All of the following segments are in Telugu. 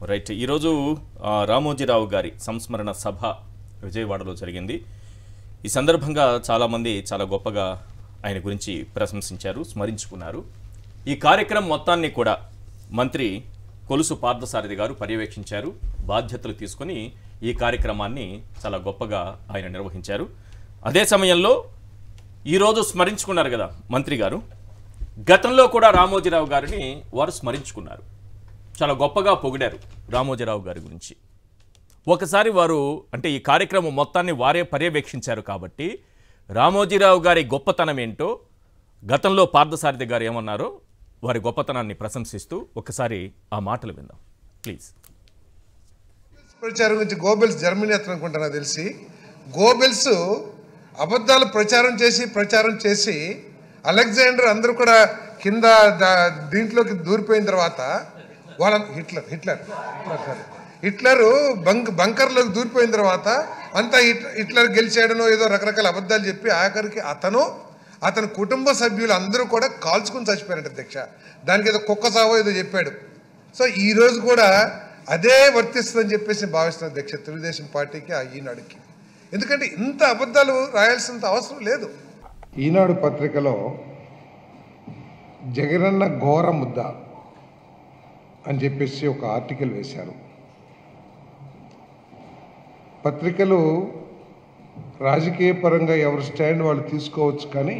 రైట్. ఈరోజు రామోజీరావు గారి సంస్మరణ సభ విజయవాడలో జరిగింది. ఈ సందర్భంగా చాలామంది చాలా గొప్పగా ఆయన గురించి ప్రశంసించారు, స్మరించుకున్నారు. ఈ కార్యక్రమం మొత్తాన్ని కూడా మంత్రి కొలుసు పార్థసారథి గారు పర్యవేక్షించారు. బాధ్యతలు తీసుకొని ఈ కార్యక్రమాన్ని చాలా గొప్పగా ఆయన నిర్వహించారు. అదే సమయంలో ఈరోజు స్మరించుకున్నారు కదా మంత్రి గారు, గతంలో కూడా రామోజీరావు గారిని వారు స్మరించుకున్నారు, చాలా గొప్పగా పొగిడారు రామోజీరావు గారి గురించి. ఒకసారి వారు అంటే ఈ కార్యక్రమం మొత్తాన్ని వారే పర్యవేక్షించారు కాబట్టి రామోజీరావు గారి గొప్పతనం ఏంటో, గతంలో పార్థసారథి గారు ఏమన్నారో వారి గొప్పతనాన్ని ప్రశంసిస్తూ ఒకసారి ఆ మాటలు విందాం ప్లీజ్. ప్రచారం గురించి గోబెల్స్ జర్మనీ అనుకుంటా నాకు తెలిసి, గోబెల్స్ అబద్ధాలు ప్రచారం చేసి అలెగ్జాండర్ అందరూ కూడా కింద దీంట్లోకి దూరిపోయిన తర్వాత వాళ్ళ హిట్లరు బంకర్లోకి దూరిపోయిన తర్వాత అంతా హిట్లర్ గెలిచాడనో ఏదో రకరకాల అబద్ధాలు చెప్పి ఆఖరికి అతని కుటుంబ సభ్యులు అందరూ కూడా కాల్చుకుని చచ్చిపోయారంట అధ్యక్ష. దానికి ఏదో కుక్క సావో ఏదో చెప్పాడు. సో ఈరోజు కూడా అదే వర్తిస్తుందని చెప్పేసి భావిస్తున్నాను అధ్యక్ష, తెలుగుదేశం పార్టీకి ఆ ఈనాడుకి. ఎందుకంటే ఇంత అబద్ధాలు రాయాల్సినంత అవసరం లేదు. ఈనాడు పత్రికలో జగనన్న ఘోర ముద్ద అని చెప్పేసి ఒక ఆర్టికల్ వేశారు. పత్రికలు రాజకీయ పరంగా ఎవరి స్టాండ్ వాళ్ళు తీసుకోవచ్చు, కానీ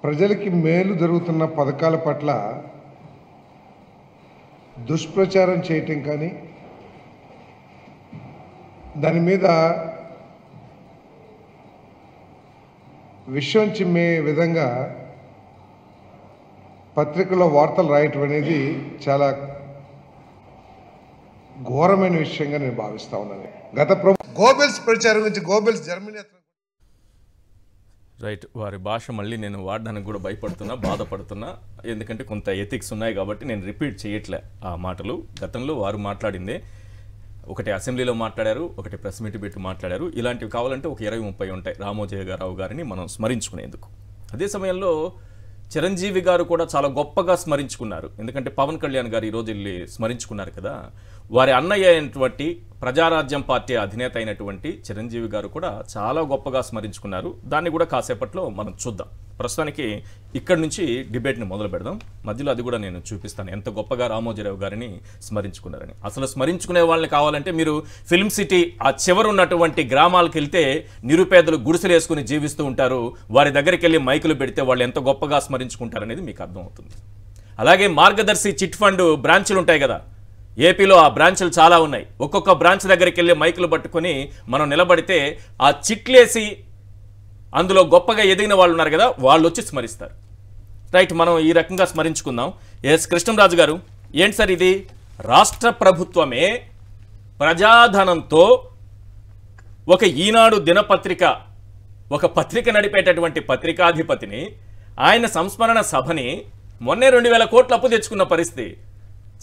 ప్రజలకి మేలు జరుగుతున్న పథకాల పట్ల దుష్ప్రచారం చేయటం కానీ, దాని మీద విషయం చిమ్మే విధంగా పత్రికలో వార్తలు రాయటం అనేది చాలా ఘోరమైన విషయంగా నేను భావిస్తా ఉన్నాను. గోబెల్స్ ప్రచారం గురించి గోబెల్స్ జర్మనీ రైట్. వారి భాష మళ్ళీ నేను వాడడానికి కూడా భయపడుతున్నా, బాధపడుతున్నా. ఎందుకంటే కొంత ఎథిక్స్ ఉన్నాయి కాబట్టి నేను రిపీట్ చేయట్లే ఆ మాటలు. గతంలో వారు మాట్లాడిందే, ఒకటి అసెంబ్లీలో మాట్లాడారు, ఒకటి ప్రెస్ మీట్ పెట్టి మాట్లాడారు. ఇలాంటివి కావాలంటే ఒక 20-30 ఉంటాయి రామోజీరావు గారిని మనం స్మరించుకునేందుకు. అదే సమయంలో చిరంజీవి గారు కూడా చాలా గొప్పగా స్మరించుకున్నారు. ఎందుకంటే పవన్ కళ్యాణ్ గారు ఈరోజు వెళ్ళి స్మరించుకున్నారు కదా. వారి అన్నయ్య అయినటువంటి ప్రజారాజ్యం పార్టీ అధినేత అయినటువంటి చిరంజీవి గారు కూడా చాలా గొప్పగా స్మరించుకున్నారు. దాన్ని కూడా కాసేపట్లో మనం చూద్దాం. ప్రస్తుతానికి ఇక్కడి నుంచి డిబేట్ని మొదలు పెడదాం. మధ్యలో అది కూడా నేను చూపిస్తాను, ఎంత గొప్పగా రామోజీరావు గారిని స్మరించుకున్నారని. అసలు స్మరించుకునే వాళ్ళని కావాలంటే మీరు ఫిల్మ్ సిటీ ఆ చివరు ఉన్నటువంటి గ్రామాలకు వెళ్తే నిరుపేదలు గుడిసెలు వేసుకుని జీవిస్తూ ఉంటారు. వారి దగ్గరికి వెళ్ళి మైకులు పెడితే వాళ్ళు ఎంత గొప్పగా స్మరించుకుంటారనేది మీకు అర్థమవుతుంది. అలాగే మార్గదర్శి చిట్ ఫండ్ బ్రాంచులు ఉంటాయి కదా, ఏపీలో ఆ బ్రాంచులు చాలా ఉన్నాయి. ఒక్కొక్క బ్రాంచ్ దగ్గరికి వెళ్ళి మైకులు పట్టుకొని మనం నిలబడితే ఆ చిట్లేసి అందులో గొప్పగా ఎదిగిన వాళ్ళు ఉన్నారు కదా, వాళ్ళు వచ్చి స్మరిస్తారు. రైట్, మనం ఈ రకంగా స్మరించుకుందాం. ఎస్ కృష్ణంరాజు గారు, ఏంటి సార్ ఇది? రాష్ట్ర ప్రభుత్వమే ప్రజాధనంతో ఒక ఈనాడు దినపత్రిక, ఒక పత్రిక నడిపేటటువంటి పత్రికాధిపతిని, ఆయన సంస్మరణ సభని మొన్నే 2000 కోట్ల అప్పు తెచ్చుకున్న పరిస్థితి.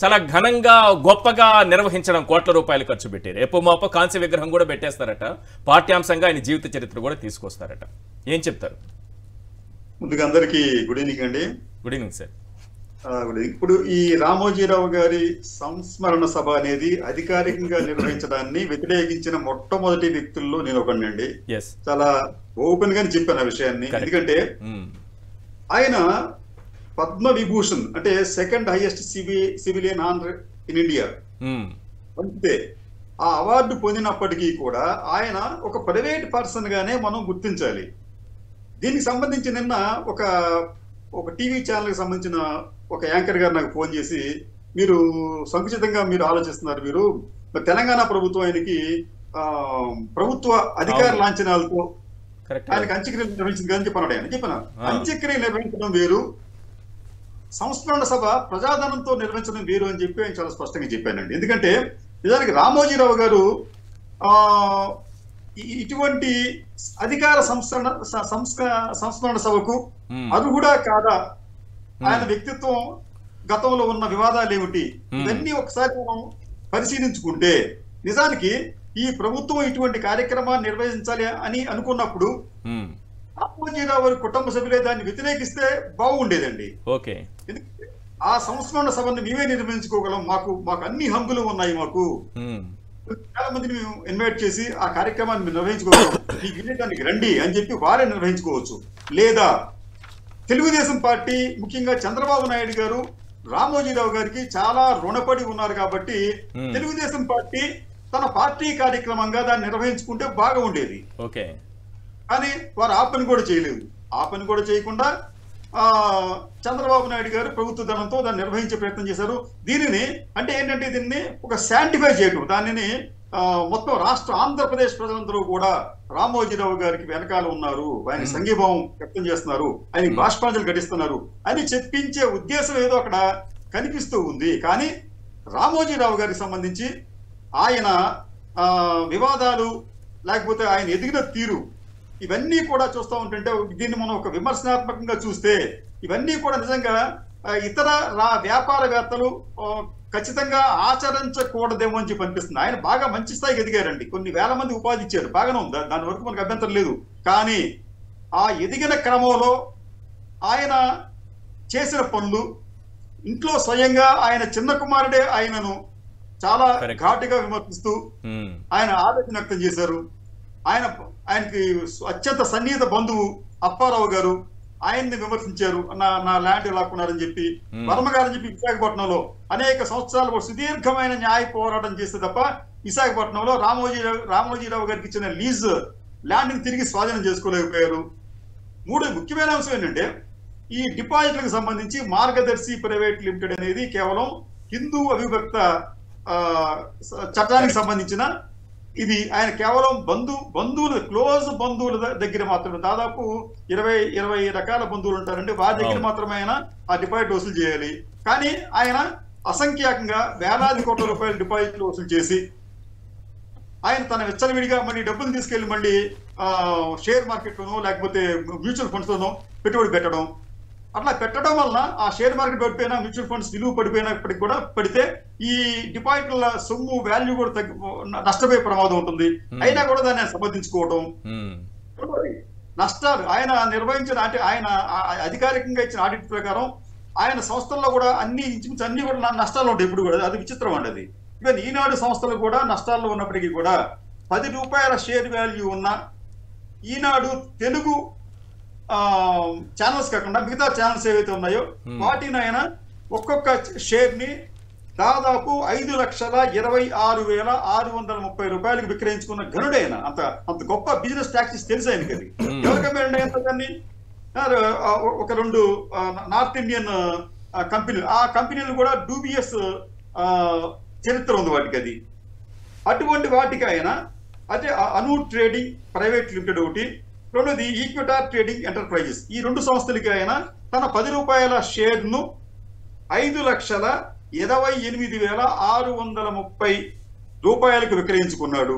చాలా ఘనంగా గొప్పగా నిర్వహించడం, కోట్ల రూపాయలు ఖర్చు పెట్టి రేపు మాపో కాంస్య విగ్రహం కూడా పెట్టేస్తారట. పాఠ్యాంశంగా ఆయన జీవిత చరిత్ర కూడా తీసుకొస్తారట. ఏం చెప్తారు? ముందుగా అందరికీ గుడ్ ఈవినింగ్ అండి. Good evening sir. Good evening. ఇప్పుడు ఈ రామోజీరావు గారి సంస్మరణ సభ అనేది అధికారికంగా నిర్వహించడాన్ని వ్యతిరేకించిన మొట్టమొదటి వ్యక్తుల్లో నేను ఒకనండి. చాలా ఓపెన్ గానే చెప్పాను ఆ విషయాన్ని. ఎందుకంటే ఆయన పద్మ విభూషణ్ అంటే second highest civilian honour in India అంతే, ఆ అవార్డు పొందినప్పటికీ కూడా ఆయన ఒక ప్రైవేట్ పర్సన్ గానే మనం గుర్తించాలి. దీనికి సంబంధించి నిన్న ఒక టీవీ ఛానల్ కి సంబంధించిన ఒక యాంకర్ గారు నాకు ఫోన్ చేసి, మీరు సంకుచితంగా మీరు ఆలోచిస్తున్నారు, మీరు తెలంగాణ ప్రభుత్వం ఆయనకి ప్రభుత్వ అధికార లాంఛనాలతో ఆయనకు అంత్యక్రియలు నిర్వహించింది అని చెప్పాను. ఆయన చెప్పాను, అంత్యక్రియ నిర్వహించడం వేరు, సంస్మరణ సభ ప్రజాధనంతో నిర్వహించడం వేరు అని చెప్పి ఆయన చాలా స్పష్టంగా చెప్పానండి. ఎందుకంటే నిజానికి రామోజీరావు గారు ఇటువంటి అధికార సంస్మరణ సభకు అర్హుడా కాదా, ఆయన వ్యక్తిత్వం, గతంలో ఉన్న వివాదాలు ఏమిటి, ఇవన్నీ ఒకసారి మనం పరిశీలించుకుంటే నిజానికి ఈ ప్రభుత్వం ఇటువంటి కార్యక్రమాన్ని నిర్వహించాలి అని అనుకున్నప్పుడు రామోజీరావు గారి కుటుంబ సభ్యులే దాన్ని వ్యతిరేకిస్తే బాగుండేదండి. ఆ సంస్మరణ సభను మేమే నిర్వహించుకోగలం, మాకు అన్ని హంగులు ఉన్నాయి, మాకు చాలా మందిని మేము ఇన్వైట్ చేసి ఆ కార్యక్రమాన్ని నిర్వహించుకోగలం, మీకు వినడానికి రండి అని చెప్పి వారే నిర్వహించుకోవచ్చు. లేదా తెలుగుదేశం పార్టీ ముఖ్యంగా చంద్రబాబు నాయుడు గారు రామోజీరావు గారికి చాలా రుణపడి ఉన్నారు కాబట్టి తెలుగుదేశం పార్టీ తన పార్టీ కార్యక్రమంగా దాన్ని నిర్వహించుకుంటే బాగా ఉండేది. కానీ వారు ఆ పని కూడా చేయలేదు. ఆ పని కూడా చేయకుండా చంద్రబాబు నాయుడు గారు ప్రభుత్వ ధనంతో దాన్ని నిర్వహించే ప్రయత్నం చేశారు. దీనిని అంటే ఏంటంటే దీన్ని ఒక శాంటిఫై చేయడం, దానిని మొత్తం రాష్ట్ర ఆంధ్రప్రదేశ్ ప్రజలందరూ కూడా రామోజీరావు గారికి వెనకాల ఉన్నారు, ఆయన సంఘీభావం వ్యక్తం చేస్తున్నారు, ఆయన బాష్పాంజలి ఘటిస్తున్నారు అని చెప్పించే ఉద్దేశం ఏదో అక్కడ కనిపిస్తూ ఉంది. కానీ రామోజీరావు గారికి సంబంధించి ఆయన వివాదాలు లేకపోతే ఆయన ఎదిగిన తీరు ఇవన్నీ కూడా చూస్తూ ఉంటుంటే దీన్ని మనం ఒక విమర్శనాత్మకంగా చూస్తే ఇవన్నీ కూడా నిజంగా ఇతర వ్యాపారవేత్తలు ఖచ్చితంగా ఆచరించకూడదేమో అని చెప్పి అనిపిస్తుంది. ఆయన బాగా మంచి స్థాయికి ఎదిగారండి, కొన్ని వేల మంది ఉపాధి ఇచ్చారు, బాగానే ఉంది, దాని వరకు మనకు అభ్యంతరం లేదు. కానీ ఆ ఎదిగిన క్రమంలో ఆయన చేసిన పనులు, ఇంట్లో స్వయంగా ఆయన చిన్న కుమారుడే ఆయనను చాలా ఘాటుగా విమర్శిస్తూ ఆయన ఆవేదన వ్యక్తం చేశారు. ఆయనకి అత్యంత సన్నిహిత బంధువు అప్పారావు గారు ఆయన్ని విమర్శించారు, నా ల్యాండ్ లాక్కున్నారని చెప్పి. వర్మ గారని చెప్పి విశాఖపట్నంలో అనేక సంవత్సరాలు సుదీర్ఘమైన న్యాయ పోరాటం చేస్తే తప్ప విశాఖపట్నంలో రామోజీరావు గారికి ఇచ్చిన లీజ్ ల్యాండ్ని తిరిగి స్వాధీనం చేసుకోలేకపోయారు. మూడో ముఖ్యమైన అంశం ఏంటంటే ఈ డిపాజిట్లకు సంబంధించి మార్గదర్శి ప్రైవేట్ లిమిటెడ్ అనేది కేవలం హిందూ అవిభక్త చట్టానికి సంబంధించిన ఇది. ఆయన కేవలం బంధువులు క్లోజ్ బంధువుల దగ్గర మాత్రమే, దాదాపు 20 రకాల బంధువులు ఉంటారండి, వారి దగ్గర మాత్రమే ఆయన ఆ డిపాజిట్ వసూలు చేయాలి. కానీ ఆయన అసంఖ్యాకంగా వేలాది కోట్ల రూపాయల డిపాజిట్లు వసూలు చేసి ఆయన తన విచ్చలవిడిగా మళ్ళీ డబ్బులు తీసుకెళ్లి మళ్ళీ షేర్ మార్కెట్లోనో లేకపోతే మ్యూచువల్ ఫండ్స్లోనో పెట్టుబడి పెట్టడం, అట్లా పెట్టడం వలన ఆ షేర్ మార్కెట్ పడిపోయినా మ్యూచువల్ ఫండ్స్ విలువ పడిపోయినప్పటికి కూడా పడితే ఈ డిపాజిట్ల సొమ్ము వాల్యూ కూడా నష్టపోయే ప్రమాదం ఉంటుంది. అయినా కూడా దాన్ని సమర్థించుకోవడం, నష్టాలు ఆయన నిర్వహించిన అంటే ఆయన అధికారికంగా ఇచ్చిన ఆడిట్ ప్రకారం ఆయన సంస్థల్లో కూడా ఇంచుమించు అన్ని కూడా నష్టాలు ఉంటాయి ఇప్పుడు కూడా. అది విచిత్రం అండి. అది ఈవెన్ ఈనాడు సంస్థలు కూడా నష్టాల్లో ఉన్నప్పటికీ కూడా 10 రూపాయల షేర్ వాల్యూ ఉన్న ఈనాడు తెలుగు ఛానల్స్ కాకుండా మిగతా ఛానల్స్ ఏవైతే ఉన్నాయో వాటిని ఆయన ఒక్కొక్క షేర్ ని దాదాపు 5,26,630 రూపాయలకు విక్రయించుకున్న ఘనుడైన అంత గొప్ప బిజినెస్ టాక్టిక్స్ తెలుసు ఆయనకి. అది ఎవరికైనా దాన్ని ఒక 2 నార్త్ ఇండియన్ కంపెనీలు, ఆ కంపెనీలు కూడా డూబియస్ చరిత్ర ఉంది వాటికి. అది అటువంటి వాటికి ఆయన అదే అను ట్రేడింగ్ ప్రైవేట్ లిమిటెడ్ ఒకటి, రెండోది ఈక్విటార్ ట్రేడింగ్ ఎంటర్ప్రైజెస్, ఈ 2 సంస్థలకి ఆయన తన 10 రూపాయల షేర్ ను 5,28,630 రూపాయలకు విక్రయించుకున్నాడు.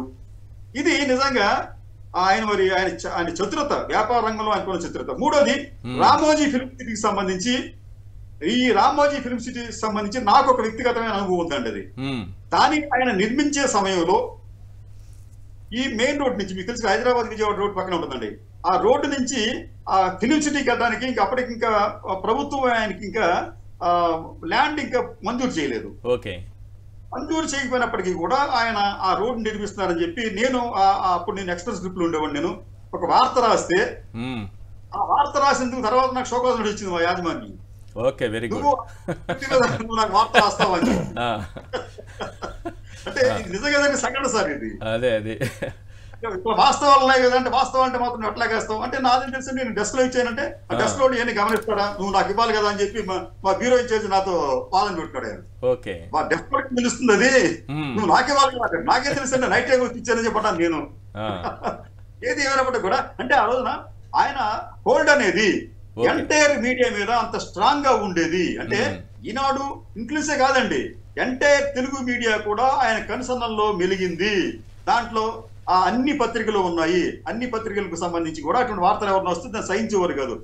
ఇది నిజంగా ఆయన చతురత, వ్యాపార రంగంలో ఆయనకున్న చతురత. మూడోది రామోజీ ఫిల్మ్ సిటీకి సంబంధించి, ఈ రామోజీ ఫిల్మ్ సిటీకి సంబంధించి నాకు ఒక వ్యక్తిగతమైన అనుభవం ఉందండి. అది దాన్ని ఆయన నిర్మించే సమయంలో ఈ మెయిన్ రోడ్ నుంచి, మీకు తెలిసి హైదరాబాద్ విజయవాడ రోడ్ పక్కన ఉంటుందండి, ఆ రోడ్డు నుంచి ఆ ఫిలిం సిటీకి వెళ్ళడానికి అప్పటికి ఇంకా ప్రభుత్వం ఆయనకి ఇంకా ల్యాండ్ ఇంకా మంజూరు చేయలేదు. మంజూరు చేయకపోయినప్పటికీ కూడా ఆయన ఆ రోడ్డు నిర్మిస్తున్నారని చెప్పి అప్పుడు నేను ఎక్స్ప్రెస్ గ్రూప్ లో ఉండేవాడిని. నేను ఒక వార్త రాస్తే ఆ వార్త రాసేందుకు తర్వాత నాకు శోకాసం వచ్చింది మా యాజమాన్యం. నాకు వార్త రాస్తావని. అంటే నిజంగా సంఘటన సార్ ఇది. వాస్తవాలు ఉన్నాయి కదా అంటే వాస్తవం అంటే మాత్రం ఎట్లా వేస్తాం అంటే నాదేం తెలిసి నేను డెస్క్ లో ఇచ్చానంటే ఆ డెస్క్ లో ఏమి గమనిస్తాడా, నువ్వు నాకు ఇవ్వాలి కదా అని చెప్పి మా బ్యూరో ఇచ్చేసి నాతో పాలన పెట్టుకోడు. మా డెస్క్ లో తెలుస్తుంది అది, నువ్వు నాకే ఇవ్వాలి కదా, నాకే తెలుసు అంటే నైట్ టైం వచ్చి ఇచ్చానని చెప్పాను నేను. ఏది ఏమైనప్పటికీ కూడా అంటే ఆ రోజున ఆయన హోల్డ్ అనేది ఎంటైర్ మీడియా మీద అంత స్ట్రాంగ్ గా ఉండేది. అంటే ఈనాడు ఇన్ఫ్లుయెన్సే కాదండి, ఎంటైర్ తెలుగు మీడియా కూడా ఆయన కనుసన్నల్లో మెలిగింది. దాంట్లో అన్ని పత్రికలు ఉన్నాయి, అన్ని పత్రికలకు సంబంధించి కూడా అటువంటి వార్తలు ఎవరైనా వస్తే సహించేవారు కాదు.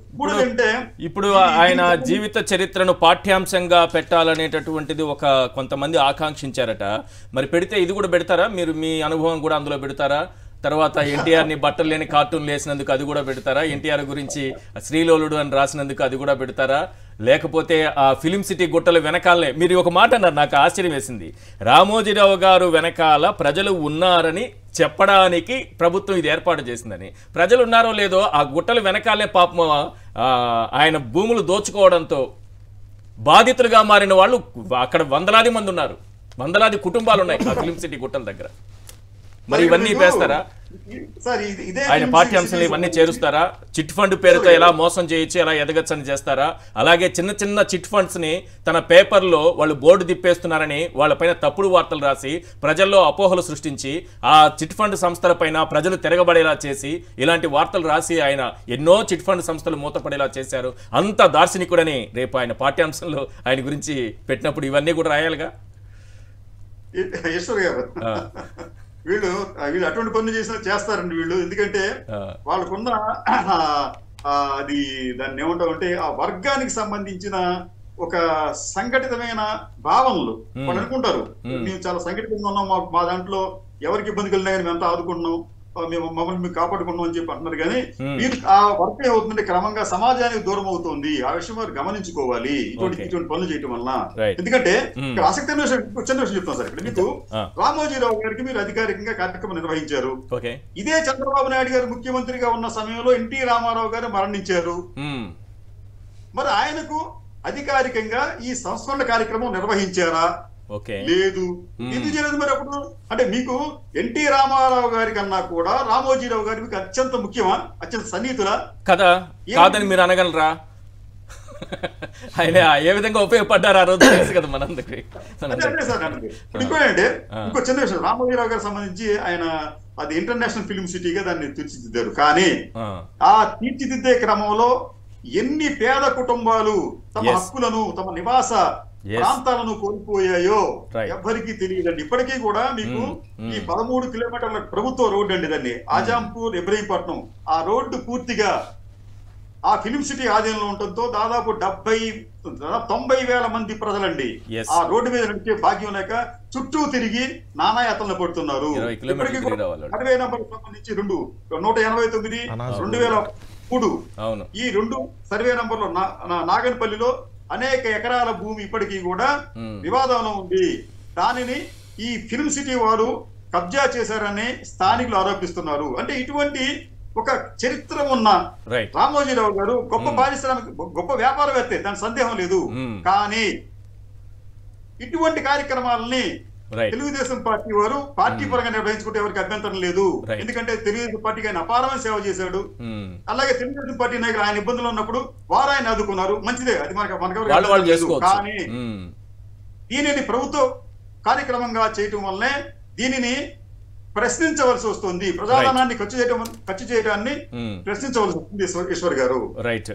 అంటే ఇప్పుడు ఆయన జీవిత చరిత్రను పాఠ్యాంశంగా పెట్టాలనేటటువంటిది కొంతమంది ఆకాంక్షించారట. మరి పెడితే ఇది కూడా పెడతారా మీరు? మీ అనుభవం కూడా అందులో పెడతారా? తర్వాత ఎన్టీఆర్ని బట్టలు లేని కార్టూన్లు వేసినందుకు అది కూడా పెడతారా? ఎన్టీఆర్ గురించి శ్రీలోలుడు అని రాసినందుకు అది కూడా పెడతారా? లేకపోతే ఆ ఫిలిం సిటీ గుట్టల వెనకాలనే మీరు ఒక మాట అన్నారు, నాకు ఆశ్చర్యం వేసింది. రామోజీరావు గారు వెనకాల ప్రజలు ఉన్నారని చెప్పడానికి ప్రభుత్వం ఇది ఏర్పాటు చేసిందని. ప్రజలు ఉన్నారో లేదో ఆ గుట్టల వెనకాలే పాపం ఆయన భూములు దోచుకోవడంతో బాధితులుగా మారిన వాళ్ళు అక్కడ వందలాది మంది ఉన్నారు, వందలాది కుటుంబాలు ఉన్నాయి ఆ ఫిలిం సిటీ గుట్టల దగ్గర. మరి ఇవన్నీ వేస్తారా? ఆయన పాఠ్యాంశాలు ఇవన్నీ చేరుస్తారా? చిట్ ఫండ్ పేరుతో ఎలా మోసం చేయొచ్చు, ఎలా ఎదగచ్చని చేస్తారా? అలాగే చిన్న చిన్న చిట్ ఫండ్స్ ని తన పేపర్లో వాళ్ళు బోర్డు తిప్పేస్తున్నారని వాళ్ళపైన తప్పుడు వార్తలు రాసి ప్రజల్లో అపోహలు సృష్టించి ఆ చిట్ ఫండ్ సంస్థల పైన ప్రజలు తిరగబడేలా చేసి ఇలాంటి వార్తలు రాసి ఆయన ఎన్నో చిట్ ఫండ్ సంస్థలు మూతపడేలా చేశారు. అంత దార్శనికుడని రేపు ఆయన పాఠ్యాంశంలో ఆయన గురించి పెట్టినప్పుడు ఇవన్నీ కూడా రాయాలిగా. ఈశ్వర్ గారు వీళ్ళు అటువంటి పనులు చేస్తారండి వీళ్ళు. ఎందుకంటే వాళ్ళకున్న అది దాన్ని ఏమంటామంటే ఆ వర్గానికి సంబంధించిన ఒక సంఘటితమైన భావనలు వాళ్ళు అనుకుంటారు. మేము చాలా సంఘటితంగా ఉన్నాం, మా దాంట్లో ఎవరికి ఇబ్బంది కలిగినా కానీ మేమంతా ఆదుకుంటున్నాం, మమ్మల్ని కాపాడుకున్నాం అని చెప్పి అంటున్నారు. కానీ మీరు ఆ వర్క్ ఏమవుతుందంటే క్రమంగా సమాజానికి దూరం అవుతుంది. ఆ విషయం వారు గమనించుకోవాలి ఇటువంటి పనులు చేయటం వల్ల. ఎందుకంటే ఇక్కడ ఆసక్తి చిన్న విషయం చెప్తాను సార్. ఇక్కడ మీకు రామోజీరావు గారికి మీరు అధికారికంగా కార్యక్రమం నిర్వహించారు. ఇదే చంద్రబాబు నాయుడు గారు ముఖ్యమంత్రిగా ఉన్న సమయంలో ఎన్టీ రామారావు గారు మరణించారు. మరి ఆయనకు అధికారికంగా ఈ సంస్మరణ కార్యక్రమం నిర్వహించారా? లేదు. ఎందుకు చేయలేదు మరి అప్పుడు? అంటే మీకు ఎన్టీ రామారావు గారి కన్నా కూడా రామోజీరావు గారి మీకు అత్యంత ముఖ్యమా, అత్యంత సన్నిహితులా కదా? కాదని మీరు అనగలరా? ఆయన ఏ విధంగా ఉపయోగపడ్డారు ఆ రోజు తెలుసు కదా మనందరికి. ఇంకోటంటే ఇంకో చిన్న విషయం, రామోజీరావు గారికి సంబంధించి ఆయన అది ఇంటర్నేషనల్ ఫిల్మ్ సిటీగా దాన్ని తీర్చిదిద్దారు. కానీ ఆ తీర్చిదిద్దే క్రమంలో ఎన్ని పేద కుటుంబాలు తమ హక్కులను, తమ నివాస ప్రాంతాలను కోల్పోయాయో ఎవ్వరికీ తెలియదండి. ఇప్పటికీ కూడా మీకు ఈ 13 కిలోమీటర్ల ప్రభుత్వ రోడ్డు అండి, దాన్ని ఆజాంపూర్ ఇబ్రహీంపట్నం, ఆ రోడ్డు పూర్తిగా ఆ ఫిలిం సిటీ ఆధీనంలో ఉండటంతో దాదాపు 90,000 మంది ప్రజలండి ఆ రోడ్డు మీద నడిచే భాగ్యం లేక చుట్టూ తిరిగి నానాయాతనలు పడుతున్నారు. ఇప్పటికీ సర్వే నంబర్ సంబంధించి 189, 2003 ఈ 2 సర్వే నంబర్లో నాగన్పల్లిలో అనేక ఎకరాల భూమి ఇప్పటికీ కూడా వివాదంలో ఉంది. దానిని ఈ ఫిల్మ్ సిటీ వారు కబ్జా చేశారని స్థానికులు ఆరోపిస్తున్నారు. అంటే ఇటువంటి ఒక చరిత్ర ఉన్న రామోజీరావు గారు గొప్ప పారిశ్రామిక, గొప్ప వ్యాపారవేత్త, దాని సందేహం లేదు. కానీ ఇటువంటి కార్యక్రమాలని తెలుగుదేశం పార్టీ వారు పార్టీ పరంగా నిర్వహించుకుంటే ఎవరికి అభ్యంతరం లేదు. ఎందుకంటే తెలుగుదేశం పార్టీకి ఆయన అపారమైన సేవ చేశాడు. అలాగే తెలుగుదేశం పార్టీ నాయకులు ఆయన ఇబ్బందులు ఉన్నప్పుడు వారు ఆయన ఆదుకున్నారు, మంచిదే, అది మనకు. కానీ దీనిని ప్రభుత్వ కార్యక్రమంగా చేయటం వల్లనే దీనిని ప్రశ్నించవలసి వస్తుంది. ప్రజాధనాన్ని ఖర్చు చేయడాన్ని ప్రశ్నించవలసి వస్తుంది ఈశ్వర్ గారు. రైట్.